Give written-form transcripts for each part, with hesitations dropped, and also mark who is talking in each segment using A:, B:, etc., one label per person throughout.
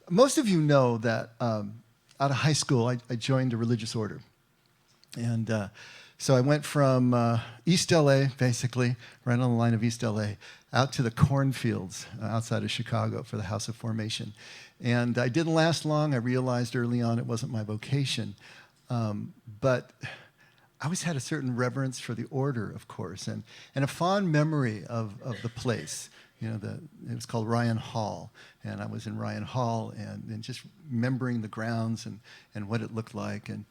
A: Most of you know that out of high school, I joined a religious order. And so I went from East LA, basically, right on the line of East LA, out to the cornfields outside of Chicago for the House of Formation. And I didn't last long. I realized early on it wasn't my vocation. But I always had a certain reverence for the order, of course, and a fond memory of the place. You know, it was called Ryan Hall, and I was in Ryan Hall and just remembering the grounds and what it looked like. And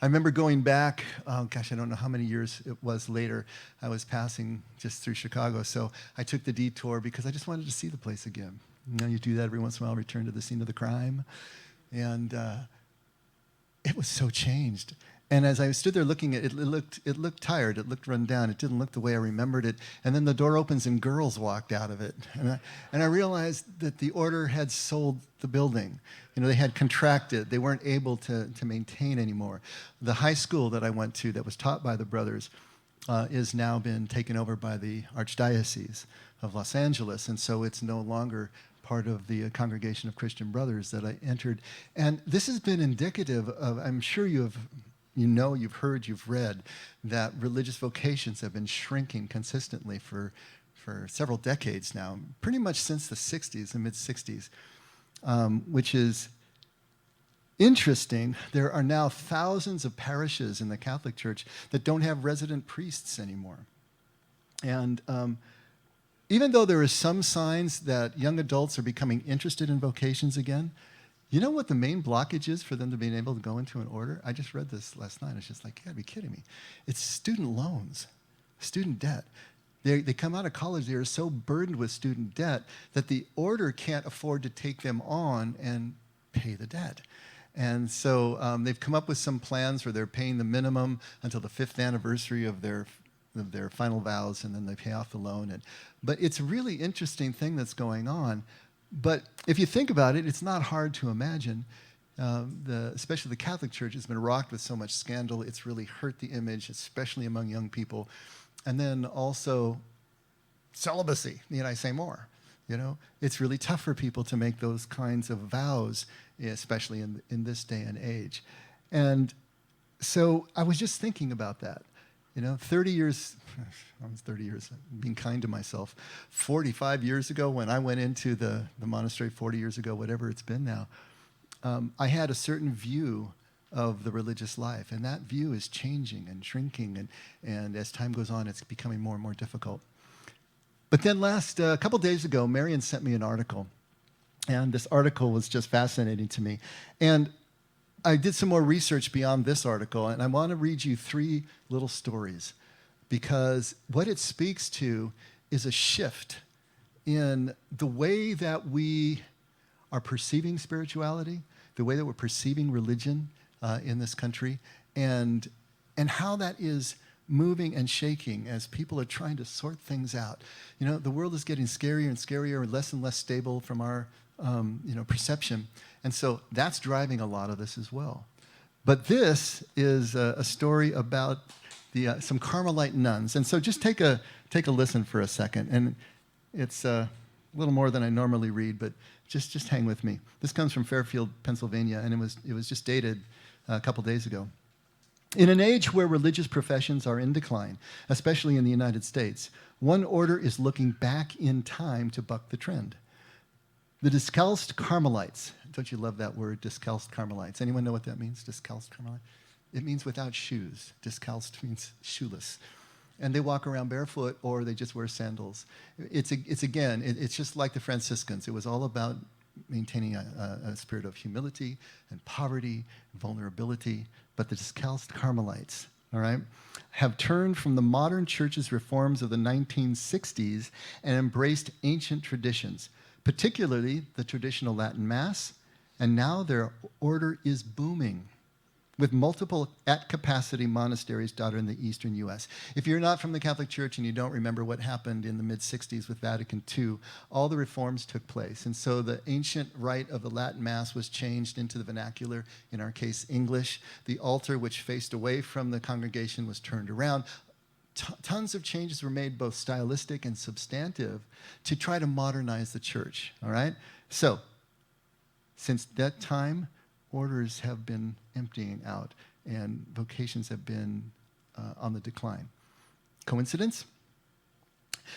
A: I remember going back, I don't know how many years it was later. I was passing just through Chicago, so I took the detour because I just wanted to see the place again. You know, you do that every once in a while, return to the scene of the crime. And it was so changed. And as I stood there looking at it, it looked tired. It looked run down. It didn't look the way I remembered it. And then the door opens and girls walked out of it. And I realized that the order had sold the building. You know, they had contracted. They weren't able to maintain anymore. The high school that I went to that was taught by the brothers is now been taken over by the Archdiocese of Los Angeles. And so it's no longer part of the Congregation of Christian Brothers that I entered. And this has been indicative of, I'm sure you've heard, you've read, that religious vocations have been shrinking consistently for several decades now, pretty much since the 60s, the mid-60s, which is interesting. There are now thousands of parishes in the Catholic Church that don't have resident priests anymore. And even though there are some signs that young adults are becoming interested in vocations again, you know what the main blockage is for them to being able to go into an order? I just read this last night. It's just like, you gotta be kidding me. It's student loans, student debt. They come out of college, they are so burdened with student debt that the order can't afford to take them on and pay the debt. And so they've come up with some plans where they're paying the minimum until the 5th anniversary of their final vows, and then they pay off the loan. But it's a really interesting thing that's going on. But if you think about it, it's not hard to imagine. Especially the Catholic Church has been rocked with so much scandal. It's really hurt the image, especially among young people. And then also celibacy, need I say more? You know, it's really tough for people to make those kinds of vows, especially in this day and age. And so I was just thinking about that. You know, 30 years, almost 30 years, being kind to myself, 45 years ago when I went into the monastery, 40 years ago, whatever it's been now, I had a certain view of the religious life, and that view is changing and shrinking, and as time goes on, it's becoming more and more difficult. But then a couple days ago, Marion sent me an article, and this article was just fascinating to me. And I did some more research beyond this article, and I want to read you 3 little stories, because what it speaks to is a shift in the way that we are perceiving spirituality, the way that we're perceiving religion in this country, and how that is moving and shaking as people are trying to sort things out. You know, the world is getting scarier and scarier, and less stable from our perception. And so that's driving a lot of this as well. But this is a story about some Carmelite nuns. And so just take a listen for a second. And it's a little more than I normally read, but just hang with me. This comes from Fairfield, Pennsylvania, and it was just dated a couple days ago. In an age where religious professions are in decline, especially in the United States, one order is looking back in time to buck the trend. The Discalced Carmelites. Don't you love that word, Discalced Carmelites? Anyone know what that means, Discalced Carmelite? It means without shoes. Discalced means shoeless. And they walk around barefoot, or they just wear sandals. It's just like the Franciscans. It was all about maintaining a spirit of humility and poverty, vulnerability. But the Discalced Carmelites, all right, have turned from the modern church's reforms of the 1960s and embraced ancient traditions, particularly the traditional Latin Mass, and now their order is booming with multiple at-capacity monasteries dotted in the eastern U.S. If you're not from the Catholic Church and you don't remember what happened in the mid-60s with Vatican II, all the reforms took place. And so the ancient rite of the Latin Mass was changed into the vernacular, in our case, English. The altar, which faced away from the congregation, was turned around. Tons of changes were made, both stylistic and substantive, to try to modernize the church, all right? So Since that time, orders have been emptying out and vocations have been on the decline. Coincidence?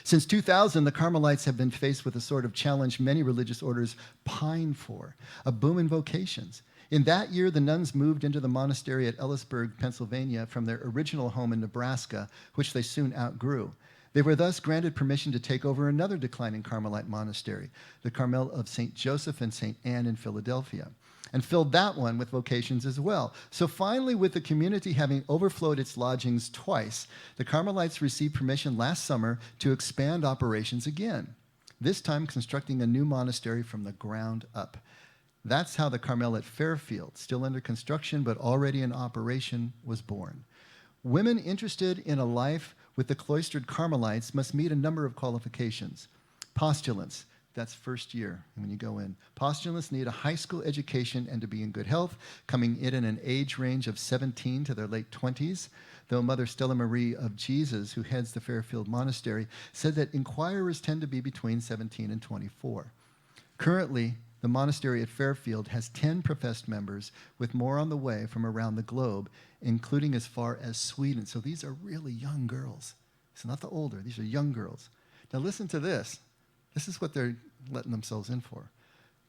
A: Since 2000, the Carmelites have been faced with a sort of challenge many religious orders pine for, a boom in vocations. In that year, the nuns moved into the monastery at Ellisburg, Pennsylvania, from their original home in Nebraska, which they soon outgrew. They were thus granted permission to take over another declining Carmelite monastery, the Carmel of St. Joseph and St. Anne in Philadelphia, and filled that one with vocations as well. So finally, with the community having overflowed its lodgings twice, the Carmelites received permission last summer to expand operations again, this time constructing a new monastery from the ground up. That's how the Carmel at Fairfield, still under construction but already in operation, was born. Women interested in a life with the cloistered Carmelites must meet a number of qualifications. Postulants, that's first year when you go in. Postulants need a high school education and to be in good health, coming in an age range of 17 to their late 20s, though Mother Stella Marie of Jesus, who heads the Fairfield Monastery, said that inquirers tend to be between 17 and 24. Currently, the monastery at Fairfield has 10 professed members, with more on the way from around the globe, including as far as Sweden. So these are really young girls. It's not the older, these are young girls. Now listen to this. This is what they're letting themselves in for.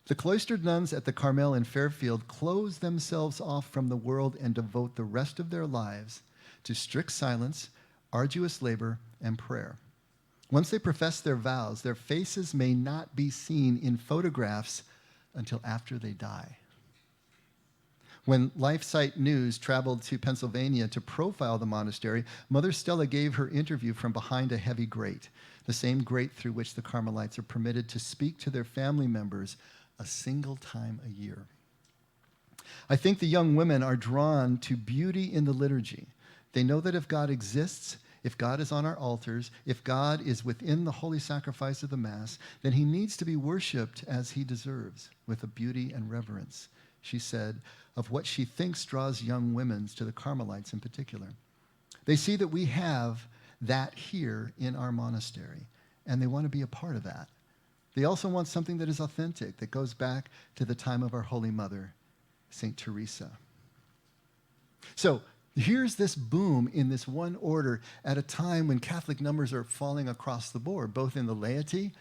A: The cloistered nuns at the Carmel in Fairfield close themselves off from the world and devote the rest of their lives to strict silence, arduous labor, and prayer. Once they profess their vows, their faces may not be seen in photographs until after they die. When LifeSite News traveled to Pennsylvania to profile the monastery, Mother Stella gave her interview from behind a heavy grate, the same grate through which the Carmelites are permitted to speak to their family members a single time a year. I think the young women are drawn to beauty in the liturgy. They know that if God exists, if God is on our altars, if God is within the holy sacrifice of the Mass, then he needs to be worshipped as he deserves, with a beauty and reverence, she said, of what she thinks draws young women to the Carmelites in particular. They see that we have that here in our monastery, and they want to be a part of that. They also want something that is authentic, that goes back to the time of our Holy Mother, St. Teresa. So here's this boom in this one order at a time when Catholic numbers are falling across the board, both in the laity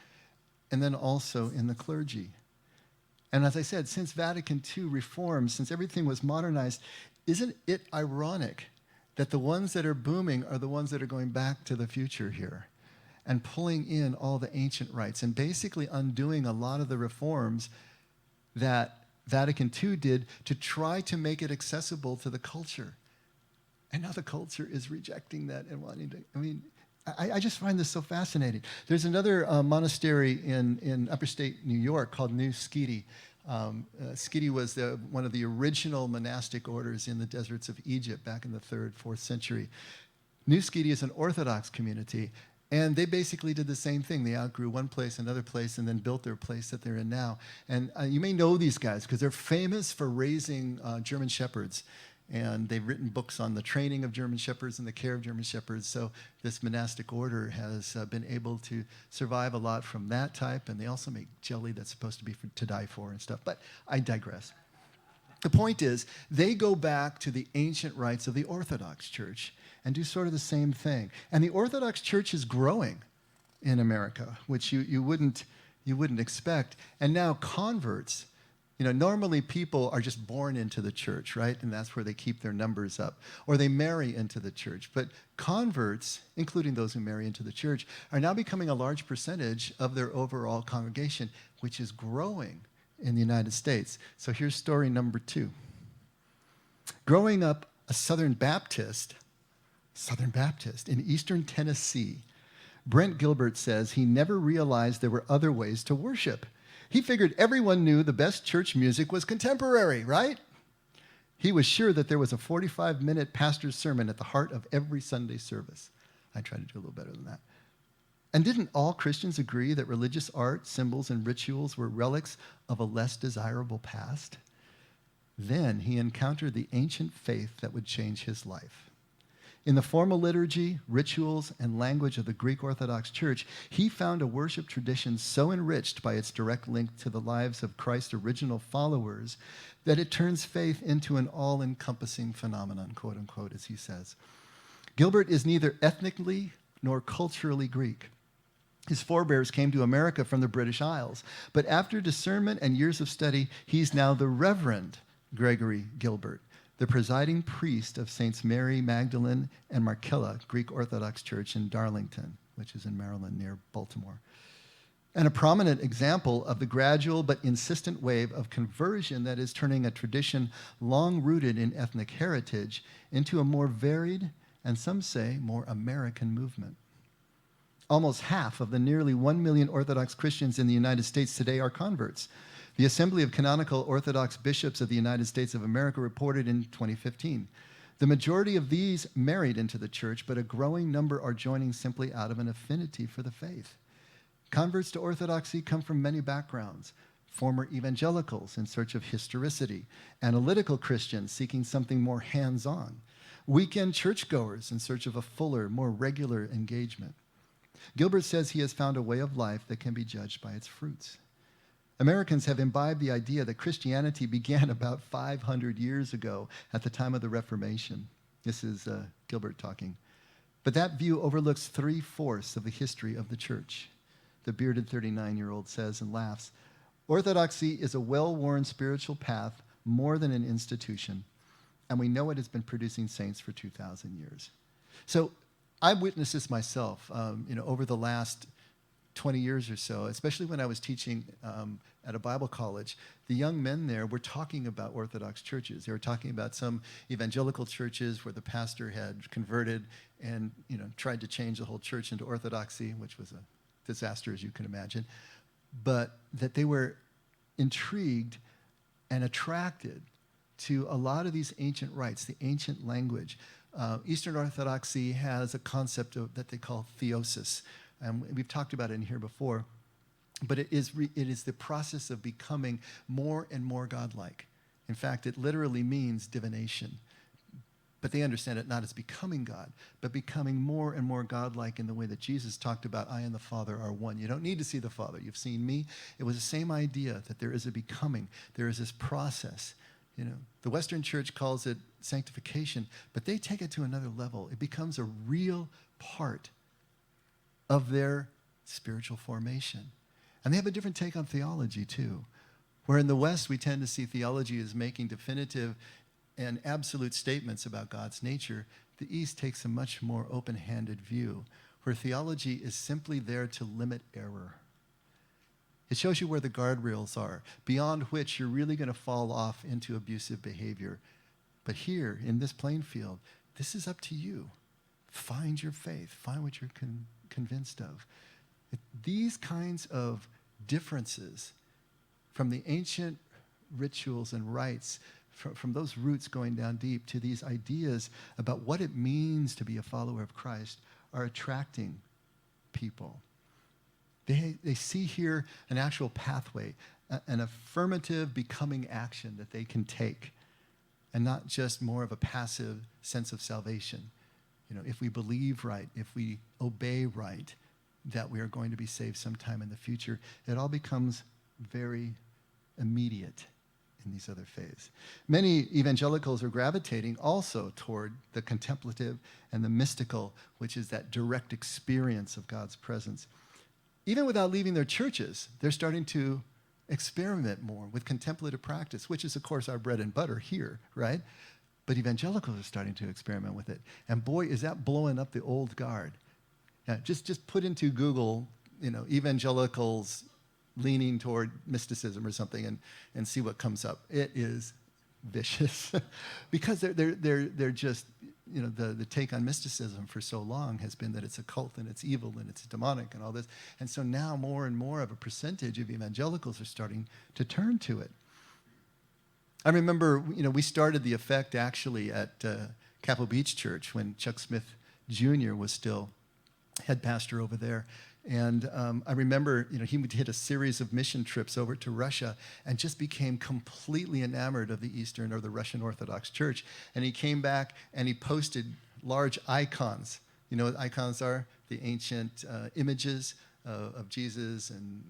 A: and then also in the clergy. And as I said, since Vatican II reforms, since everything was modernized, isn't it ironic that the ones that are booming are the ones that are going back to the future here and pulling in all the ancient rites and basically undoing a lot of the reforms that Vatican II did to try to make it accessible to the culture. And now the culture is rejecting that and wanting to, I just find this so fascinating. There's another monastery in upstate New York called New Skete. Skete was one of the original monastic orders in the deserts of Egypt back in the 3rd, 4th century. New Skete is an Orthodox community, and they basically did the same thing. They outgrew one place, another place, and then built their place that they're in now. And you may know these guys because they're famous for raising German Shepherds. And they've written books on the training of German Shepherds and the care of German Shepherds. So this monastic order has been able to survive a lot from that type. And they also make jelly that's supposed to be to die for and stuff. But I digress. The point is, they go back to the ancient rites of the Orthodox Church and do sort of the same thing. And the Orthodox Church is growing in America, which you wouldn't expect. And now converts. Normally people are just born into the church, right? And that's where they keep their numbers up. Or they marry into the church. But converts, including those who marry into the church, are now becoming a large percentage of their overall congregation, which is growing in the United States. So here's story number 2. Growing up a Southern Baptist in eastern Tennessee, Brent Gilbert says he never realized there were other ways to worship. He figured everyone knew the best church music was contemporary, right? He was sure that there was a 45-minute pastor's sermon at the heart of every Sunday service. I try to do a little better than that. And didn't all Christians agree that religious art, symbols, and rituals were relics of a less desirable past? Then he encountered the ancient faith that would change his life. In the formal liturgy, rituals, and language of the Greek Orthodox Church, he found a worship tradition so enriched by its direct link to the lives of Christ's original followers that it turns faith into an all-encompassing phenomenon, quote unquote, as he says. Gilbert is neither ethnically nor culturally Greek. His forebears came to America from the British Isles, but after discernment and years of study, he's now the Reverend Gregory Gilbert, the presiding priest of Saints Mary Magdalene and Marcella Greek Orthodox Church in Darlington, which is in Maryland near Baltimore, and a prominent example of the gradual but insistent wave of conversion that is turning a tradition long rooted in ethnic heritage into a more varied and some say more American movement. Almost half of the nearly 1 million Orthodox Christians in the United States today are converts. The Assembly of Canonical Orthodox Bishops of the United States of America reported in 2015. The majority of these married into the church, but a growing number are joining simply out of an affinity for the faith. Converts to Orthodoxy come from many backgrounds. Former evangelicals in search of historicity, analytical Christians seeking something more hands-on, weekend churchgoers in search of a fuller, more regular engagement. Gilbert says he has found a way of life that can be judged by its fruits. Americans have imbibed the idea that Christianity began about 500 years ago at the time of the Reformation. This is Gilbert talking. But that view overlooks 3/4 of the history of the church. The bearded 39-year-old says and laughs, "Orthodoxy is a well-worn spiritual path more than an institution, and we know it has been producing saints for 2,000 years." So I've witnessed this myself, over the last 20 years or so, especially when I was teaching at a Bible college. The young men there were talking about Orthodox churches. They were talking about some evangelical churches where the pastor had converted and tried to change the whole church into Orthodoxy, which was a disaster, as you can imagine, but that they were intrigued and attracted to a lot of these ancient rites, the ancient language. Eastern Orthodoxy has a concept that they call theosis. We've talked about it in here before, but it is the process of becoming more and more godlike. In fact, it literally means divination. But they understand it not as becoming God, but becoming more and more godlike in the way that Jesus talked about, I and the Father are one. You don't need to see the Father. You've seen me. It was the same idea that there is a becoming. There is this process. The Western Church calls it sanctification, but they take it to another level. It becomes a real part of their spiritual formation. And they have a different take on theology, too. Where in the West, we tend to see theology as making definitive and absolute statements about God's nature, the East takes a much more open-handed view, where theology is simply there to limit error. It shows you where the guardrails are, beyond which you're really going to fall off into abusive behavior. But here, in this playing field, this is up to you. Find your faith. Find what you're convinced of. These kinds of differences from the ancient rituals and rites, from those roots going down deep to these ideas about what it means to be a follower of Christ, are attracting people. They see here an actual pathway, an affirmative becoming action that they can take, and not just more of a passive sense of salvation. If we believe right, if we obey right, that we are going to be saved sometime in the future. It all becomes very immediate in these other faiths. Many evangelicals are gravitating also toward the contemplative and the mystical, which is that direct experience of God's presence. Even without leaving their churches, they're starting to experiment more with contemplative practice, which is, of course, our bread and butter here, right? But evangelicals are starting to experiment with it. And boy, is that blowing up the old guard. Now, just put into Google, evangelicals leaning toward mysticism or something and see what comes up. It is vicious because they're just, the take on mysticism for so long has been that it's a cult and it's evil and it's demonic and all this. And so now more and more of a percentage of evangelicals are starting to turn to it. I remember, we started the effect actually at Capitol Beach Church when Chuck Smith Jr. was still head pastor over there. And I remember, he would hit a series of mission trips over to Russia and just became completely enamored of the Eastern or the Russian Orthodox Church. And he came back and he posted large icons. You know what icons are? The ancient images of Jesus and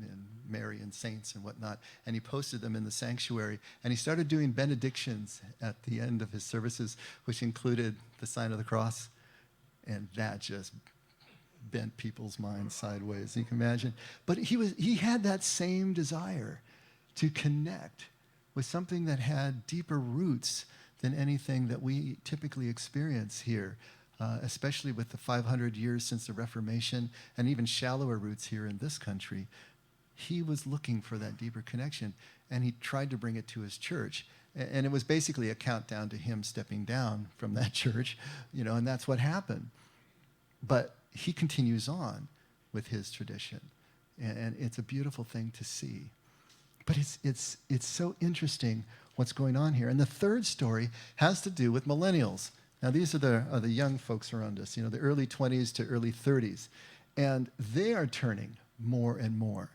A: Mary and saints and whatnot. And he posted them in the sanctuary. And he started doing benedictions at the end of his services, which included the sign of the cross. And that just bent people's minds sideways. You can imagine. But he had that same desire to connect with something that had deeper roots than anything that we typically experience here, especially with the 500 years since the Reformation and even shallower roots here in this country. He was looking for that deeper connection, and he tried to bring it to his church. And it was basically a countdown to him stepping down from that church, and that's what happened. But he continues on with his tradition, and it's a beautiful thing to see. But it's so interesting what's going on here. And the third story has to do with millennials. Now, these are the young folks around us, the early 20s to early 30s. And they are turning more and more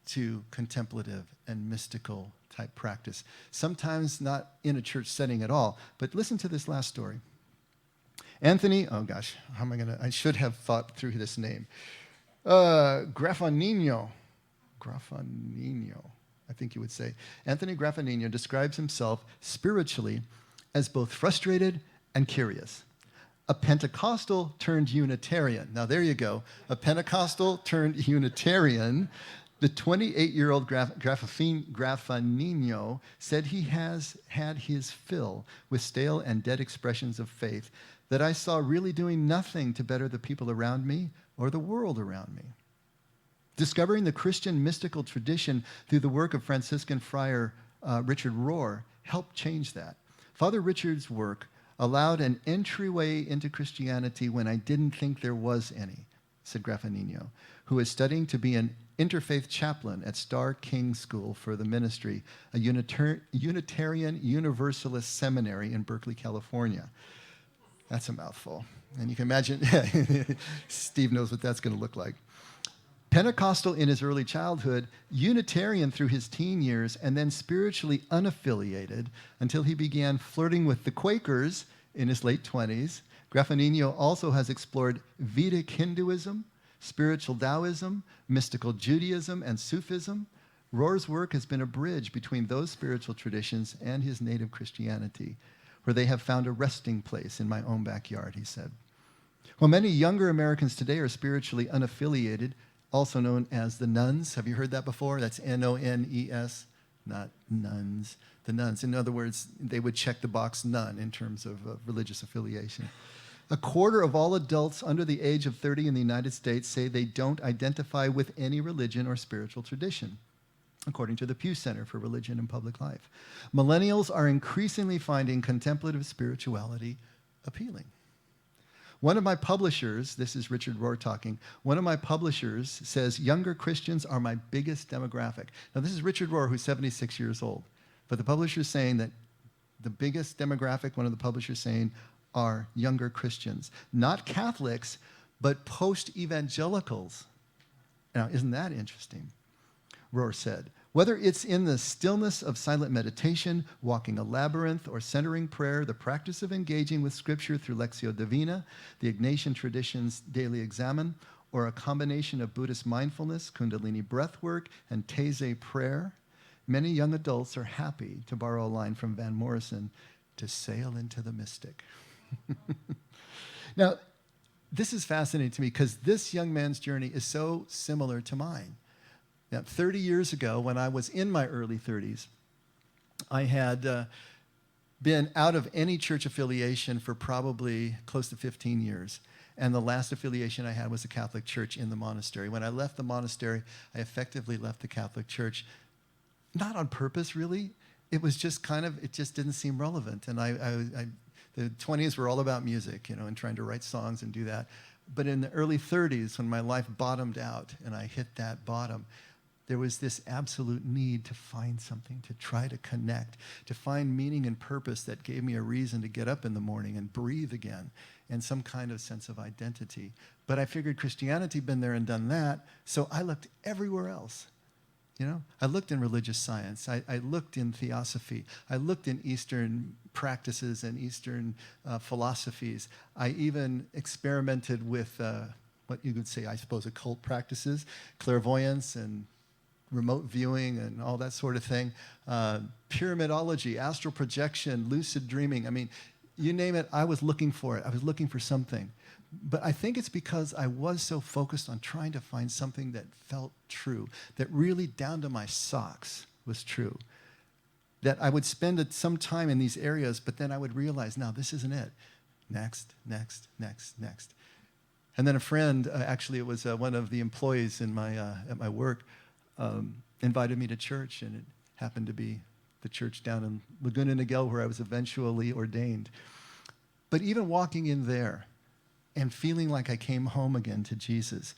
A: to contemplative and mystical type practice. Sometimes not in a church setting at all. But listen to this last story. Anthony, I should have thought through this name. Graffagnino, I think you would say. Anthony Graffagnino describes himself spiritually as both frustrated and curious. A Pentecostal turned Unitarian. Now there you go. A Pentecostal turned Unitarian. The 28-year-old Graffagnino said he has had his fill with stale and dead expressions of faith that I saw really doing nothing to better the people around me or the world around me. Discovering the Christian mystical tradition through the work of Franciscan friar Richard Rohr helped change that. Father Richard's work allowed an entryway into Christianity when I didn't think there was any, said Graffagnino, who is studying to be an interfaith chaplain at Starr King School for the Ministry, a Unitarian Universalist seminary in Berkeley, California. That's a mouthful. And you can imagine, Steve knows what that's going to look like. Pentecostal in his early childhood, Unitarian through his teen years, and then spiritually unaffiliated until he began flirting with the Quakers in his late 20s. Graffagnino also has explored Vedic Hinduism, spiritual Taoism, mystical Judaism, and Sufism. Rohr's work has been a bridge between those spiritual traditions and his native Christianity, where they have found a resting place in my own backyard, he said. Well, many younger Americans today are spiritually unaffiliated, also known as the nuns. Have you heard that before? That's N-O-N-E-S, not nuns. The nuns. In other words, they would check the box nun in terms of religious affiliation. A quarter of all adults under the age of 30 in the United States say they don't identify with any religion or spiritual tradition, according to the Pew Center for Religion and Public Life. Millennials are increasingly finding contemplative spirituality appealing. One of my publishers, this is Richard Rohr talking, one of my publishers says younger Christians are my biggest demographic. Now this is Richard Rohr, who's 76 years old, but the publisher's saying that the biggest demographic, one of the publishers saying, are younger Christians. Not Catholics, but post-evangelicals. Now, isn't that interesting? Rohr said, whether it's in the stillness of silent meditation, walking a labyrinth, or centering prayer, the practice of engaging with Scripture through Lectio Divina, the Ignatian tradition's daily examen, or a combination of Buddhist mindfulness, Kundalini breathwork, and Taizé prayer, many young adults are happy, to borrow a line from Van Morrison, to sail into the mystic. Now, this is fascinating to me because this young man's journey is so similar to mine. Now, 30 years ago, when I was in my early 30s, I had been out of any church affiliation for probably close to 15 years. And the last affiliation I had was a Catholic church in the monastery. When I left the monastery, I effectively left the Catholic church, not on purpose, really. It was just it just didn't seem relevant. And the 20s were all about music, and trying to write songs and do that. But in the early 30s, when my life bottomed out and I hit that bottom, there was this absolute need to find something, to try to connect, to find meaning and purpose that gave me a reason to get up in the morning and breathe again, and some kind of sense of identity. But I figured Christianity had been there and done that, so I looked everywhere else. I looked in religious science. I looked in theosophy. I looked in Eastern practices and Eastern philosophies. I even experimented with what you could say, I suppose, occult practices, clairvoyance and remote viewing and all that sort of thing, pyramidology, astral projection, lucid dreaming. I mean, you name it, I was looking for it. I was looking for something. But I think it's because I was so focused on trying to find something that felt true, that really down to my socks was true, that I would spend some time in these areas, but then I would realize, no, this isn't it. Next, next, next, next. And then a friend, actually it was one of the employees in at my work, invited me to church, and it happened to be the church down in Laguna Niguel where I was eventually ordained. But even walking in there and feeling like I came home again to Jesus,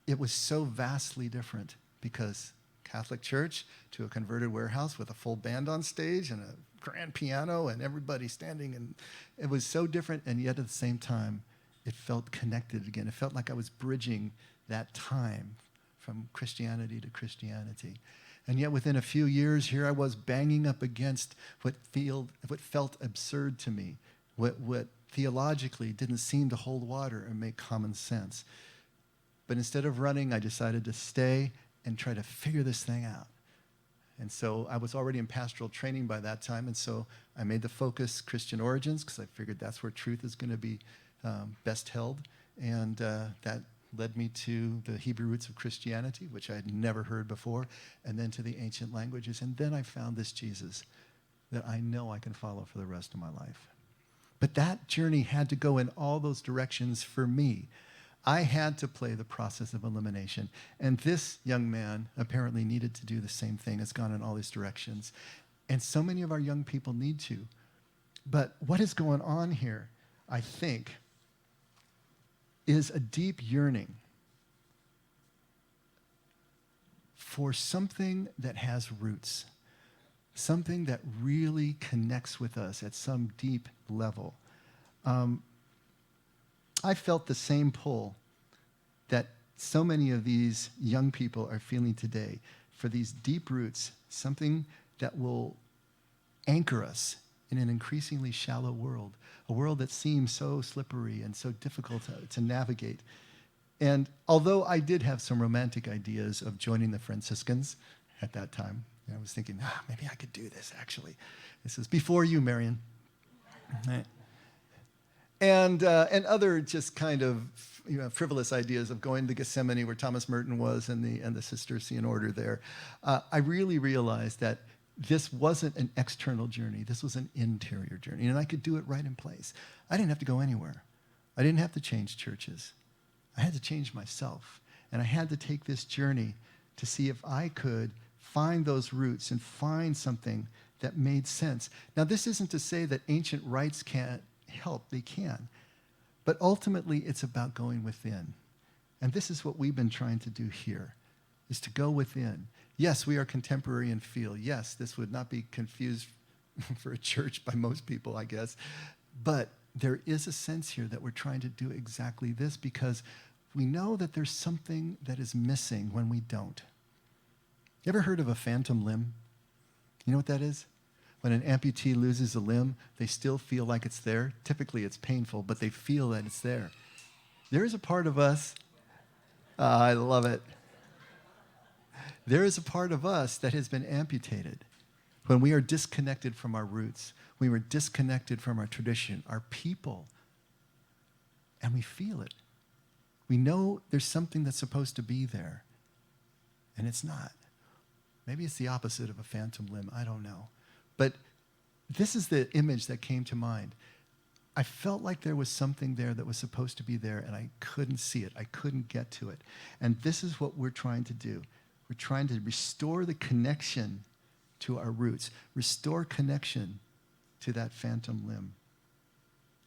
A: it was so vastly different, because Catholic church to a converted warehouse with a full band on stage and a grand piano and everybody standing, and it was so different, and yet at the same time, it felt connected again. It felt like I was bridging that time from Christianity to Christianity. And yet within a few years, here I was banging up against what felt absurd to me, what theologically didn't seem to hold water and make common sense. But instead of running, I decided to stay and try to figure this thing out. And so I was already in pastoral training by that time, and so I made the focus Christian origins, because I figured that's where truth is going to be best held. And that led me to the Hebrew roots of Christianity, which I had never heard before, and then to the ancient languages. And then I found this Jesus that I know I can follow for the rest of my life. But that journey had to go in all those directions for me. I had to play the process of elimination. And this young man apparently needed to do the same thing. It's gone in all these directions. And so many of our young people need to. But what is going on here, I think, is a deep yearning for something that has roots, something that really connects with us at some deep level. I felt the same pull that so many of these young people are feeling today for these deep roots, something that will anchor us in an increasingly shallow world, a world that seems so slippery and so difficult to navigate. And although I did have some romantic ideas of joining the Franciscans at that time, I was thinking, maybe I could do this, actually. This is before you, Marion. And other just kind of frivolous ideas of going to Gethsemane, where Thomas Merton was, and the Cistercian order there. I really realized that this wasn't an external journey. This was an interior journey, and I could do it right in place. I didn't have to go anywhere. I didn't have to change churches. I had to change myself, and I had to take this journey to see if I could find those roots and find something that made sense. Now, this isn't to say that ancient rites can't help. They can. But ultimately, it's about going within. And this is what we've been trying to do here, is to go within. Yes, we are contemporary in feel. Yes, this would not be confused for a church by most people, I guess. But there is a sense here that we're trying to do exactly this, because we know that there's something that is missing when we don't. You ever heard of a phantom limb? You know what that is? When an amputee loses a limb, they still feel like it's there. Typically, it's painful, but they feel that it's there. There is a part of us, I love it. There is a part of us that has been amputated when we are disconnected from our roots. We were disconnected from our tradition, our people, and we feel it. We know there's something that's supposed to be there, and it's not. Maybe it's the opposite of a phantom limb. I don't know. But this is the image that came to mind. I felt like there was something there that was supposed to be there, and I couldn't see it. I couldn't get to it. And this is what we're trying to do. We're trying to restore the connection to our roots, restore connection to that phantom limb.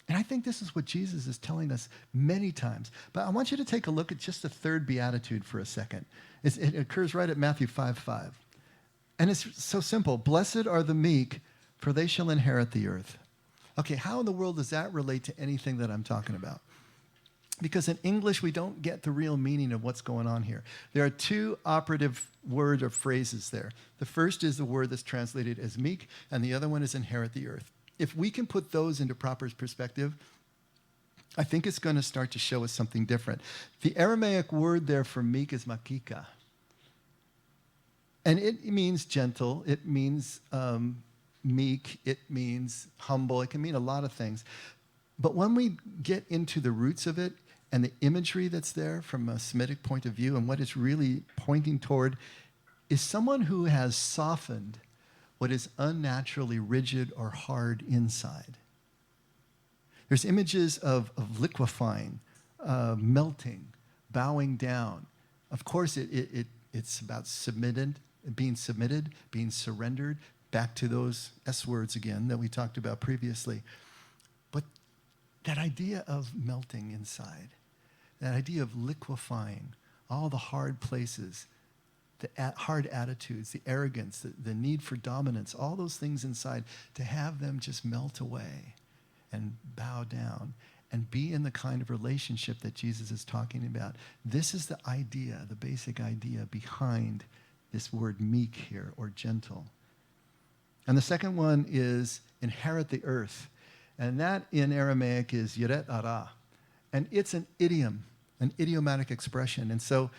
A: And I think this is what Jesus is telling us many times. But I want you to take a look at just the third beatitude for a second. It occurs right at Matthew 5:5. And it's so simple. Blessed are the meek, for they shall inherit the earth. Okay, how in the world does that relate to anything that I'm talking about? because in English we don't get the real meaning of what's going on here. There are two operative word or phrases there. The first is the word that's translated as meek, and the other one is inherit the earth. If we can put those into proper perspective, I think it's going to start to show us something different. The Aramaic word there for meek is makika. And it means gentle, it means meek, it means humble, it can mean a lot of things. But when we get into the roots of it and the imagery that's there from a Semitic point of view and what it's really pointing toward is someone who has softened what is unnaturally rigid or hard inside. There's images of liquefying, melting, bowing down. Of course, it's about being submitted, being surrendered, back to those S words again that we talked about previously. But that idea of melting inside, that idea of liquefying all the hard places, the hard attitudes, the arrogance, the need for dominance, all those things inside, to have them just melt away and bow down and be in the kind of relationship that Jesus is talking about. This is the idea, the basic idea behind this word meek here, or gentle. And the second one is inherit the earth. And that in Aramaic is yiret ara. And it's an idiom, an idiomatic expression. And so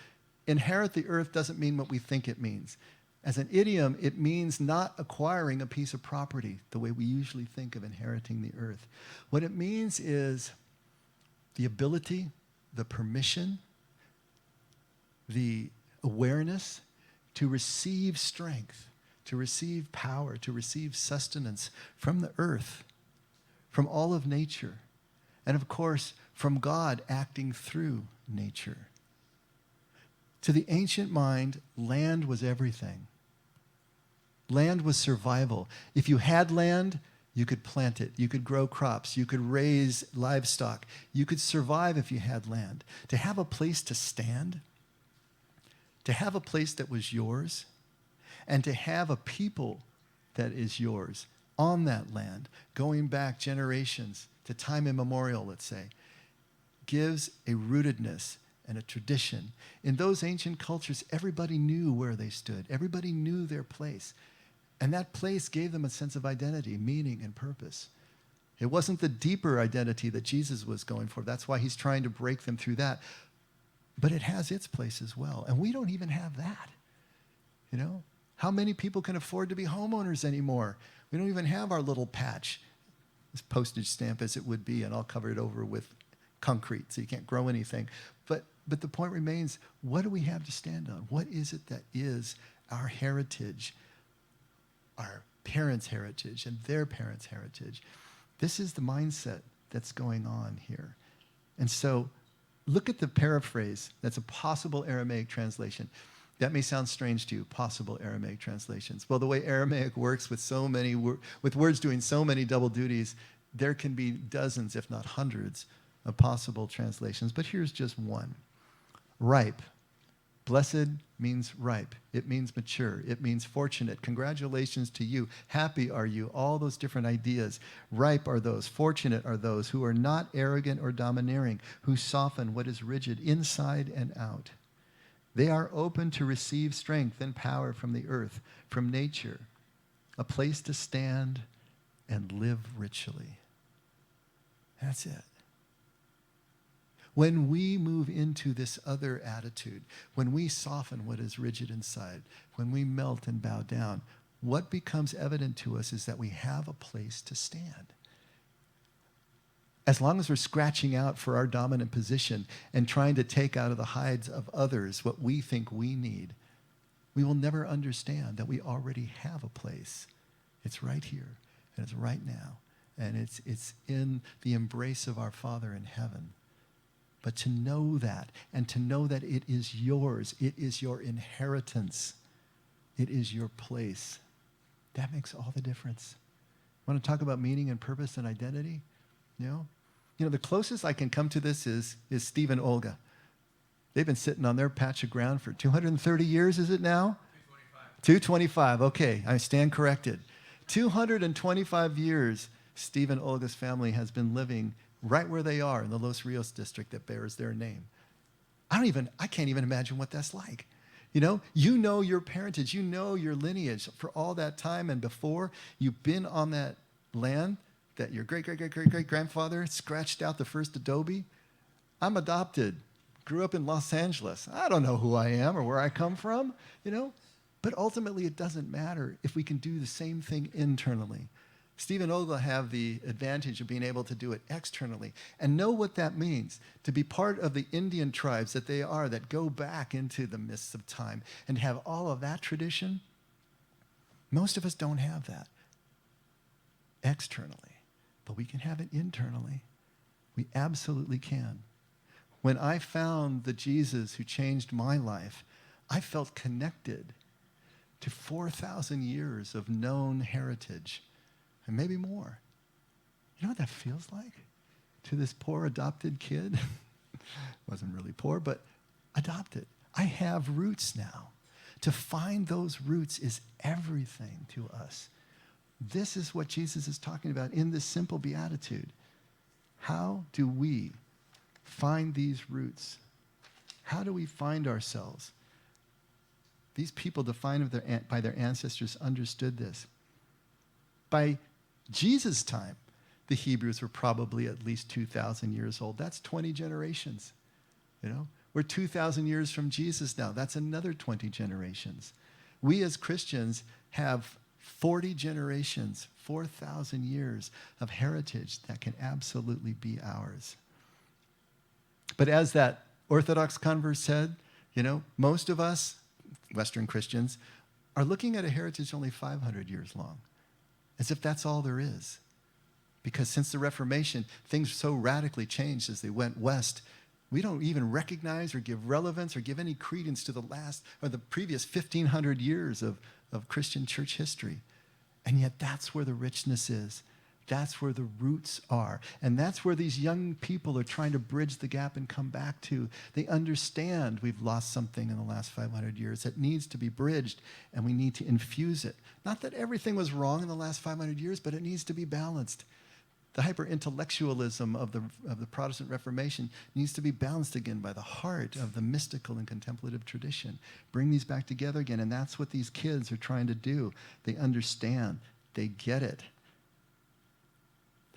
A: inherit the earth doesn't mean what we think it means. As an idiom, it means not acquiring a piece of property the way we usually think of inheriting the earth. What it means is the ability, the permission, the awareness to receive strength, to receive power, to receive sustenance from the earth, from all of nature, and of course, from God acting through nature. To the ancient mind, land was everything. Land was survival. If you had land, you could plant it. You could grow crops. You could raise livestock. You could survive if you had land. To have a place to stand, to have a place that was yours, and to have a people that is yours on that land, going back generations to time immemorial, let's say, gives a rootedness and a tradition. In those ancient cultures, everybody knew where they stood. Everybody knew their place. And that place gave them a sense of identity, meaning, and purpose. It wasn't the deeper identity that Jesus was going for. That's why he's trying to break them through that. But it has its place as well. And we don't even have that. You know? How many people can afford to be homeowners anymore? We don't even have our little patch, this postage stamp as it would be, and all covered over with concrete, so you can't grow anything. But the point remains, what do we have to stand on? What is it that is our heritage, our parents' heritage, and their parents' heritage? This is the mindset that's going on here. And so look at the paraphrase. That's a possible Aramaic translation. That may sound strange to you, possible Aramaic translations. Well, the way Aramaic works with with words doing so many double duties, there can be dozens, if not hundreds, of possible translations. But here's just one. Ripe. Blessed means ripe. It means mature. It means fortunate. Congratulations to you. Happy are you. All those different ideas. Ripe are those. Fortunate are those who are not arrogant or domineering, who soften what is rigid inside and out. They are open to receive strength and power from the earth, from nature, a place to stand and live richly. That's it. When we move into this other attitude, when we soften what is rigid inside, when we melt and bow down, what becomes evident to us is that we have a place to stand. As long as we're scratching out for our dominant position and trying to take out of the hides of others what we think we need, we will never understand that we already have a place. It's right here, and it's right now, and it's in the embrace of our Father in heaven. But to know that, and to know that it is yours, it is your inheritance, it is your place, that makes all the difference. Want to talk about meaning and purpose and identity? You know, the closest I can come to this is Steve and Olga. They've been sitting on their patch of ground for 230 years, is it now? 225, okay, I stand corrected. 225 years, Steve and Olga's family has been living right where they are in the Los Rios district that bears their name. I can't even imagine what that's like. You know your parentage, you know your lineage for all that time and before. You've been on that land that your great-great-great-great-great-grandfather scratched out the first adobe. I'm adopted, grew up in Los Angeles. I don't know who I am or where I come from, But ultimately, it doesn't matter if we can do the same thing internally. Steve and Olga have the advantage of being able to do it externally and know what that means, to be part of the Indian tribes that they are, that go back into the mists of time and have all of that tradition. Most of us don't have that externally, but we can have it internally. We absolutely can. When I found the Jesus who changed my life, I felt connected to 4,000 years of known heritage. And maybe more. You know what that feels like? To this poor adopted kid. Wasn't really poor, but adopted. I have roots now. To find those roots is everything to us. This is what Jesus is talking about in this simple beatitude. How do we find these roots? How do we find ourselves? These people defined by their ancestors understood this. By Jesus' time, the Hebrews were probably at least 2,000 years old. That's 20 generations. We're 2,000 years from Jesus now. That's another 20 generations. We as Christians have 40 generations, 4,000 years of heritage that can absolutely be ours. But as that Orthodox convert said, most of us, Western Christians, are looking at a heritage only 500 years long. As if that's all there is. Because since the Reformation, things so radically changed as they went west, we don't even recognize or give relevance or give any credence to the previous 1,500 years of Christian church history. And yet that's where the richness is. That's where the roots are. And that's where these young people are trying to bridge the gap and come back to. They understand we've lost something in the last 500 years that needs to be bridged, and we need to infuse it. Not that everything was wrong in the last 500 years, but it needs to be balanced. The hyper-intellectualism of the Protestant Reformation needs to be balanced again by the heart of the mystical and contemplative tradition. Bring these back together again, and that's what these kids are trying to do. They understand. They get it.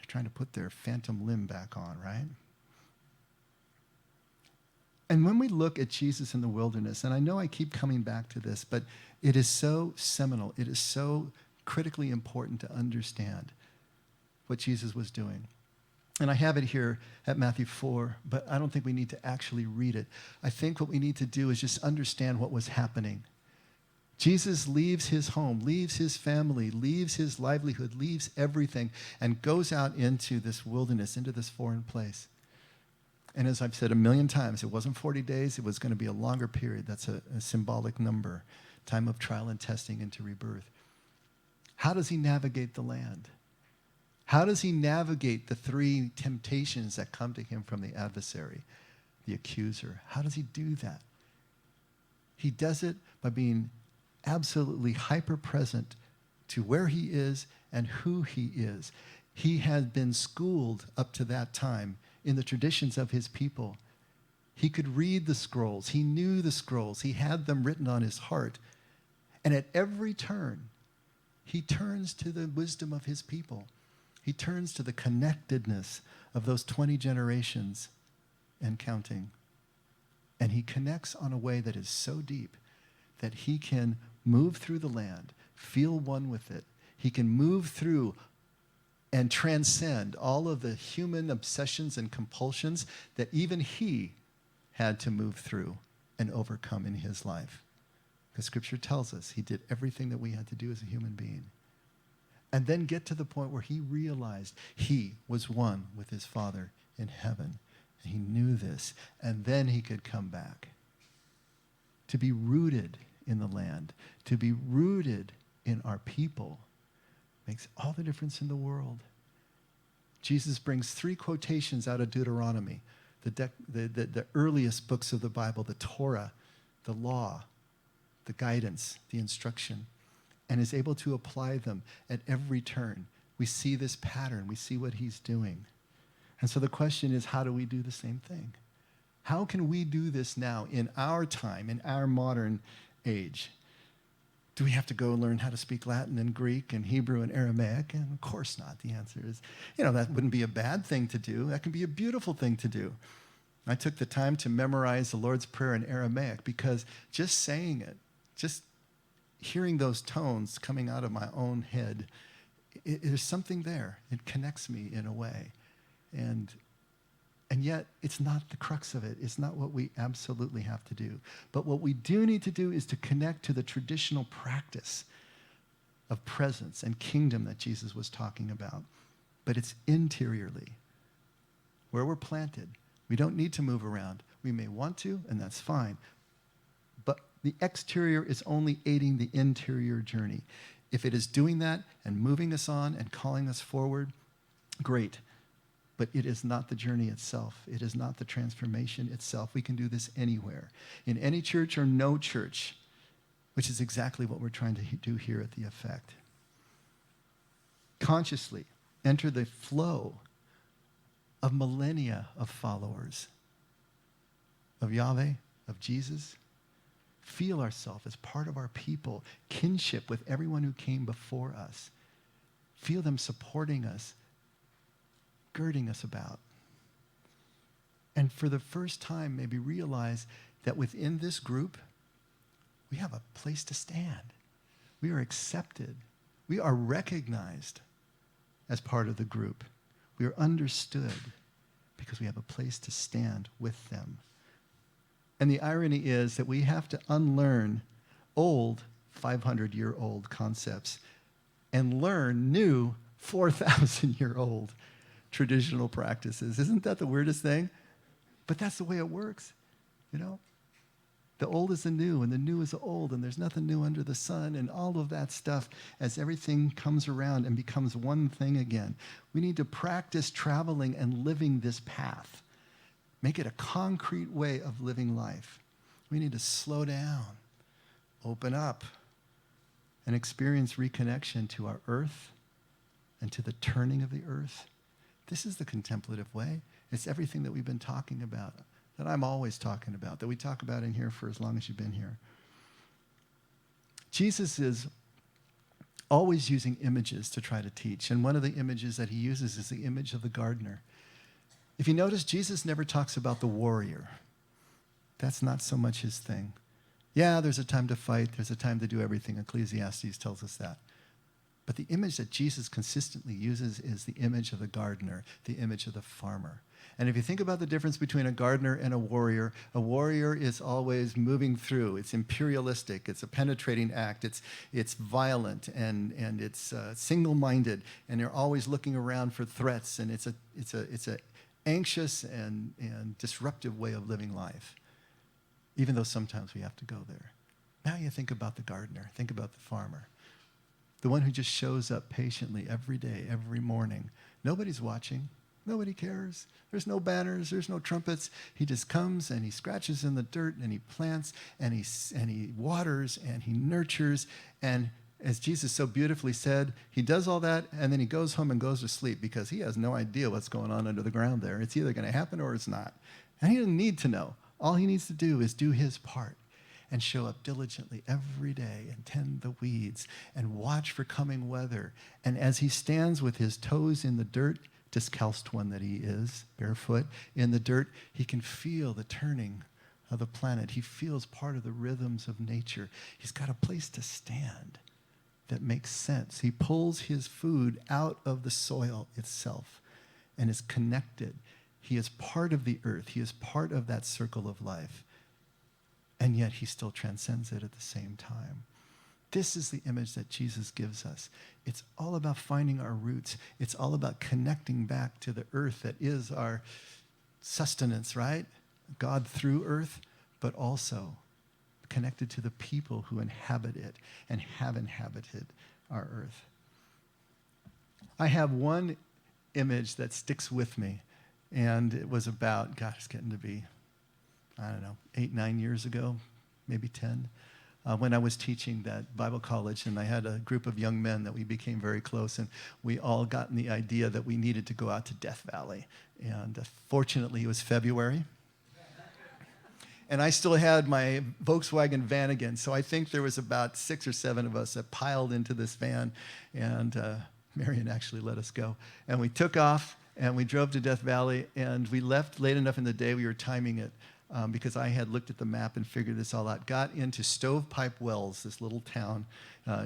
A: Trying to put their phantom limb back on, right? And when we look at Jesus in the wilderness, and I know I keep coming back to this, but it is so seminal, it is so critically important to understand what Jesus was doing. And I have it here at Matthew 4, but I don't think we need to actually read it. I think what we need to do is just understand what was happening. Jesus leaves his home, leaves his family, leaves his livelihood, leaves everything, and goes out into this wilderness, into this foreign place. And as I've said a million times, it wasn't 40 days, it was going to be a longer period. That's a symbolic number, time of trial and testing into rebirth. How does he navigate the land? How does he navigate the three temptations that come to him from the adversary, the accuser? How does he do that? He does it by being absolutely hyper-present to where he is and who he is. He had been schooled up to that time in the traditions of his people. He could read the scrolls. He knew the scrolls. He had them written on his heart. And at every turn, he turns to the wisdom of his people. He turns to the connectedness of those 20 generations and counting. And he connects on a way that is so deep that he can move through the land, feel one with it. He can move through and transcend all of the human obsessions and compulsions that even he had to move through and overcome in his life. Because Scripture tells us he did everything that we had to do as a human being. And then get to the point where he realized he was one with his Father in heaven. And he knew this. And then he could come back to be rooted in the land, to be rooted in our people, makes all the difference in the world. Jesus brings 3 quotations out of Deuteronomy, the earliest books of the Bible, the Torah, the law, the guidance, the instruction, and is able to apply them at every turn. We see this pattern. We see what he's doing. And so the question is, how do we do the same thing? How can we do this now in our time, in our modern age? Do we have to go learn how to speak Latin and Greek and Hebrew and Aramaic? And of course not. The answer is, that wouldn't be a bad thing to do. That can be a beautiful thing to do. I took the time to memorize the Lord's Prayer in Aramaic because just saying it, just hearing those tones coming out of my own head, there's something there. It connects me in a way. And yet, it's not the crux of it. It's not what we absolutely have to do. But what we do need to do is to connect to the traditional practice of presence and kingdom that Jesus was talking about. But it's interiorly, where we're planted. We don't need to move around. We may want to, and that's fine. But the exterior is only aiding the interior journey. If it is doing that and moving us on and calling us forward, great. But it is not the journey itself. It is not the transformation itself. We can do this anywhere, in any church or no church, which is exactly what we're trying to do here at The Effect. Consciously enter the flow of millennia of followers of Yahweh, of Jesus. Feel ourselves as part of our people, kinship with everyone who came before us. Feel them supporting us, girding us about. And for the first time, maybe realize that within this group, we have a place to stand. We are accepted. We are recognized as part of the group. We are understood because we have a place to stand with them. And the irony is that we have to unlearn old 500-year-old concepts and learn new 4,000-year-old traditional practices. Isn't that the weirdest thing? But that's the way it works, The old is the new, and the new is the old, and there's nothing new under the sun, and all of that stuff as everything comes around and becomes one thing again. We need to practice traveling and living this path. Make it a concrete way of living life. We need to slow down, open up, and experience reconnection to our earth and to the turning of the earth. This is the contemplative way. It's everything that we've been talking about, that I'm always talking about, that we talk about in here for as long as you've been here. Jesus is always using images to try to teach, and one of the images that he uses is the image of the gardener. If you notice, Jesus never talks about the warrior. That's not so much his thing. Yeah, there's a time to fight, there's a time to do everything. Ecclesiastes tells us that. But the image that Jesus consistently uses is the image of the gardener, the image of the farmer. And if you think about the difference between a gardener and a warrior is always moving through. It's imperialistic. It's a penetrating act. It's violent and it's single-minded. And they're always looking around for threats. And it's a anxious and disruptive way of living life, even though sometimes we have to go there. Now you think about the gardener. Think about the farmer. The one who just shows up patiently every day, every morning. Nobody's watching. Nobody cares. There's no banners. There's no trumpets. He just comes and he scratches in the dirt and he plants and he waters and he nurtures. And as Jesus so beautifully said, he does all that and then he goes home and goes to sleep because he has no idea what's going on under the ground there. It's either going to happen or it's not. And he doesn't need to know. All he needs to do is do his part and show up diligently every day and tend the weeds and watch for coming weather. And as he stands with his toes in the dirt, discalced one that he is, barefoot, in the dirt, he can feel the turning of the planet. He feels part of the rhythms of nature. He's got a place to stand that makes sense. He pulls his food out of the soil itself and is connected. He is part of the earth. He is part of that circle of life. And yet he still transcends it at the same time. This is the image that Jesus gives us. It's all about finding our roots. It's all about connecting back to the earth that is our sustenance, right? God through earth, but also connected to the people who inhabit it and have inhabited our earth. I have one image that sticks with me, and it was about, God, it's getting to be, 8, 9 years ago, maybe 10. when I was teaching that Bible college, and I had a group of young men that we became very close, and we all got in the idea that we needed to go out to Death Valley. And fortunately, it was February. And I still had my Volkswagen van again, so I think there was about 6 or 7 of us that piled into this van, and Marion actually let us go. And we took off, and we drove to Death Valley, and we left late enough in the day. We were timing it because I had looked at the map and figured this all out. Got into Stovepipe Wells, this little town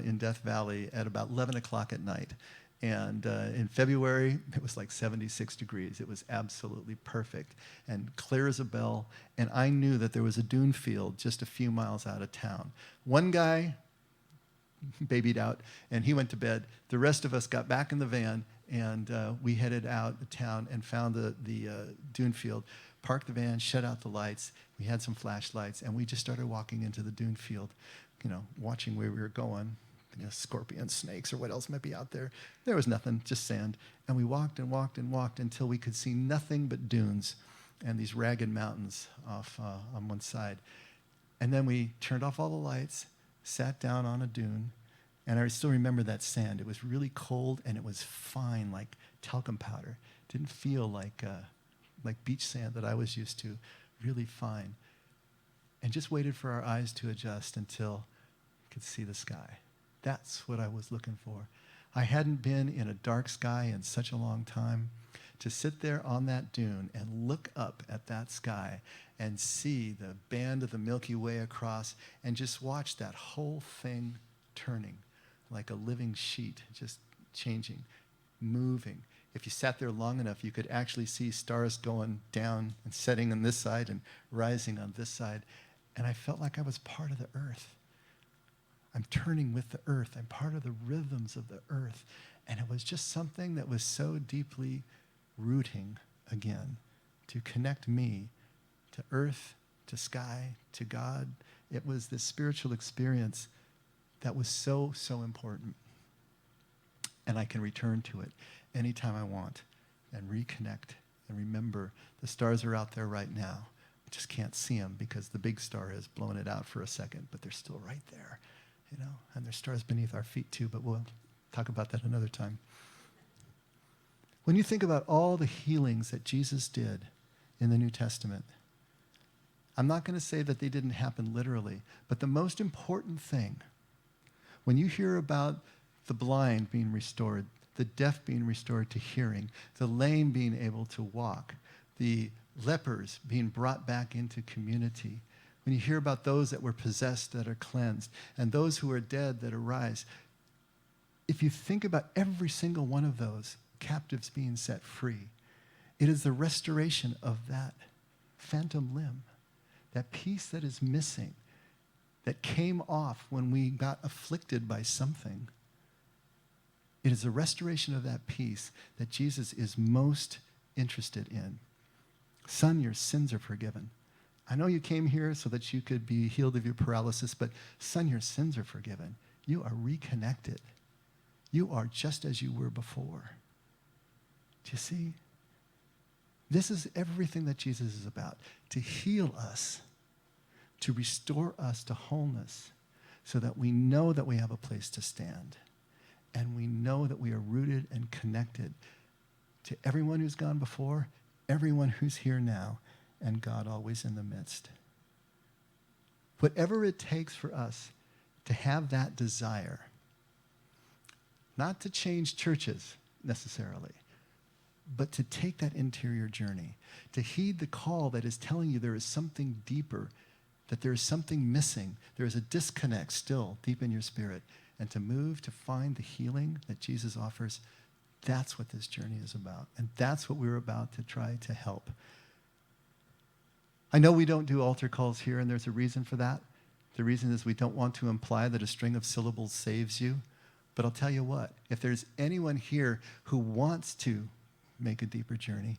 A: in Death Valley, at about 11 o'clock at night. And in February, it was like 76 degrees. It was absolutely perfect and clear as a bell. And I knew that there was a dune field just a few miles out of town. One guy babied out, and he went to bed. The rest of us got back in the van, and we headed out of town and found the dune field, parked the van, shut out the lights. We had some flashlights, and we just started walking into the dune field, watching where we were going. Scorpions, snakes, or what else might be out there. There was nothing, just sand. And we walked and walked and walked until we could see nothing but dunes and these ragged mountains off on one side. And then we turned off all the lights, sat down on a dune, and I still remember that sand. It was really cold, and it was fine, like talcum powder. It didn't feel like beach sand that I was used to, really fine. And just waited for our eyes to adjust until we could see the sky. That's what I was looking for. I hadn't been in a dark sky in such a long time. To sit there on that dune and look up at that sky and see the band of the Milky Way across and just watch that whole thing turning like a living sheet, just changing, moving. If you sat there long enough, you could actually see stars going down and setting on this side and rising on this side. And I felt like I was part of the earth. I'm turning with the earth. I'm part of the rhythms of the earth. And it was just something that was so deeply rooting again to connect me to earth, to sky, to God. It was this spiritual experience that was so, so important. And I can return to it anytime I want and reconnect and remember the stars are out there right now. I just can't see them because the big star has blown it out for a second, but they're still right there. And there's stars beneath our feet too, but we'll talk about that another time. When you think about all the healings that Jesus did in the New Testament, I'm not going to say that they didn't happen literally, but the most important thing, when you hear about the blind being restored, the deaf being restored to hearing, the lame being able to walk, the lepers being brought back into community, when you hear about those that were possessed that are cleansed, and those who are dead that arise, if you think about every single one of those captives being set free, it is the restoration of that phantom limb, that piece that is missing, that came off when we got afflicted by something. It is the restoration of that piece that Jesus is most interested in. Son, your sins are forgiven. I know you came here so that you could be healed of your paralysis, but son, your sins are forgiven. You are reconnected. You are just as you were before. Do you see? This is everything that Jesus is about, to heal us, to restore us to wholeness so that we know that we have a place to stand and we know that we are rooted and connected to everyone who's gone before, everyone who's here now, and God always in the midst. Whatever it takes for us to have that desire, not to change churches necessarily, but to take that interior journey, to heed the call that is telling you there is something deeper, that there is something missing, there is a disconnect still deep in your spirit, and to move to find the healing that Jesus offers, that's what this journey is about. And that's what we're about to try to help. I know we don't do altar calls here, and there's a reason for that. The reason is we don't want to imply that a string of syllables saves you. But I'll tell you what, if there's anyone here who wants to make a deeper journey,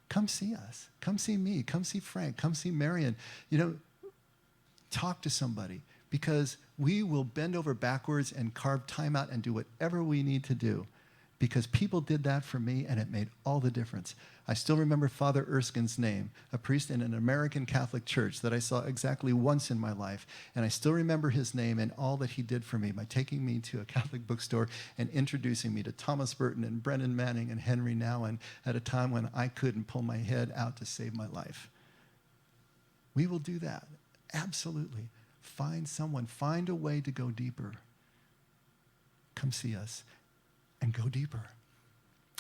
A: come see us. Come see me. Come see Frank. Come see Marion. Talk to somebody, because we will bend over backwards and carve time out and do whatever we need to do because people did that for me, and it made all the difference. I still remember Father Erskine's name, a priest in an American Catholic church that I saw exactly once in my life. And I still remember his name and all that he did for me by taking me to a Catholic bookstore and introducing me to Thomas Burton and Brennan Manning and Henry Nouwen at a time when I couldn't pull my head out to save my life. We will do that. Absolutely. Find someone. Find a way to go deeper. Come see us and go deeper.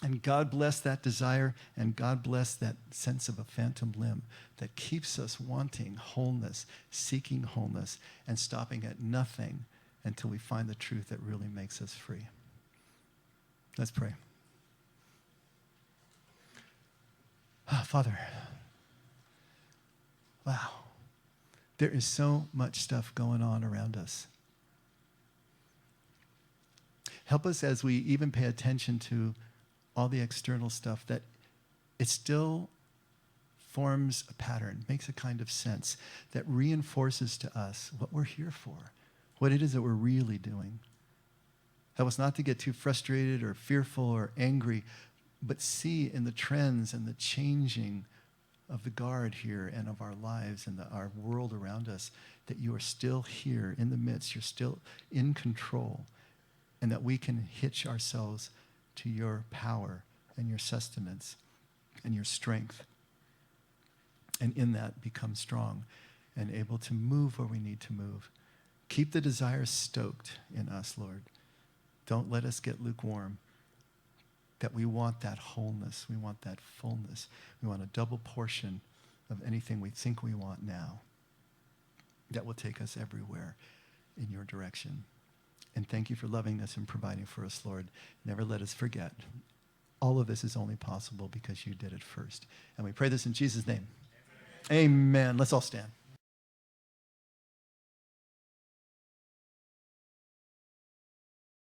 A: And God bless that desire, and God bless that sense of a phantom limb that keeps us wanting wholeness, seeking wholeness, and stopping at nothing until we find the truth that really makes us free. Let's pray. Father, wow, there is so much stuff going on around us. Help us as we even pay attention to all the external stuff, that it still forms a pattern, makes a kind of sense that reinforces to us what we're here for, what it is that we're really doing. Help us not to get too frustrated or fearful or angry, but see in the trends and the changing of the guard here and of our lives and our world around us, that you are still here in the midst, you're still in control, and that we can hitch ourselves to your power and your sustenance and your strength. And in that, become strong and able to move where we need to move. Keep the desires stoked in us, Lord. Don't let us get lukewarm. That we want that wholeness. We want that fullness. We want a double portion of anything we think we want now. That will take us everywhere in your direction. And thank you for loving us and providing for us, Lord. Never let us forget. All of this is only possible because you did it first. And we pray this in Jesus' name. Amen. Let's all stand.